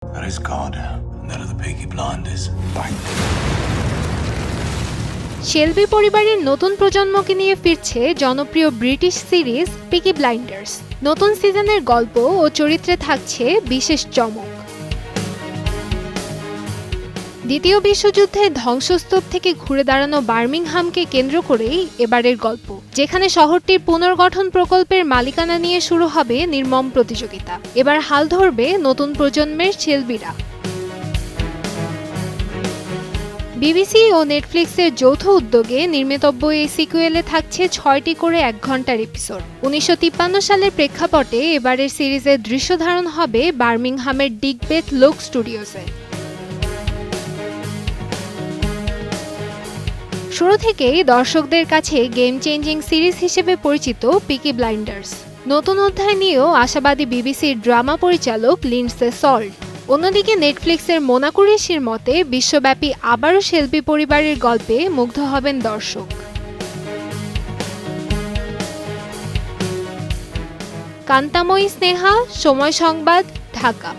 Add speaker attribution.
Speaker 1: That is God, and that are the Peaky Blinders. Bang.
Speaker 2: Shelby পরিবারের নতুন প্রজন্মকে নিয়ে ফিরছে জনপ্রিয় ব্রিটিশ সিরিজ পিকি ব্লাইন্ডার্স। নতুন সিজনের গল্প ও চরিত্রে থাকছে বিশেষ চমক। দ্বিতীয় বিশ্বযুদ্ধে ধ্বংসস্তূপ থেকে ঘুরে দাঁড়ানো বার্মিংহামকে কেন্দ্র করেই এবারের গল্প, যেখানে শহরটির পুনর্গঠন প্রকল্পের মালিকানা নিয়ে শুরু হবে নির্মম প্রতিযোগিতা। এবার হাল ধরবে নতুন প্রজন্মের শেলবিরা। বিবিসি ও নেটফ্লিক্সের যৌথ উদ্যোগে নির্মিতব্য এই সিকুয়েলে থাকছে ৬টি করে ১ ঘণ্টার এপিসোড। ১৯৫৩ সালের প্রেক্ষাপটে এবারের সিরিজের দৃশ্যধারণ হবে বার্মিংহামের ডিগবেথ লোক স্টুডিওসে। শুরু থেকেই দর্শকদের কাছে গেম চেঞ্জিং সিরিজ হিসেবে পরিচিত পিকি ব্লাইন্ডার্স। নতুন অধ্যায় নিয়েও আশাবাদী বিবিসির ড্রামা পরিচালক লিন্ডসে সল্ট। অন্যদিকে নেটফ্লিক্সের মোনা কুরেশির মতে বিশ্বব্যাপী আবারও শেলবি পরিবারের গল্পে মুগ্ধ হবেন দর্শক। কান্তাময়ী স্নেহা, সময় সংবাদ, ঢাকা।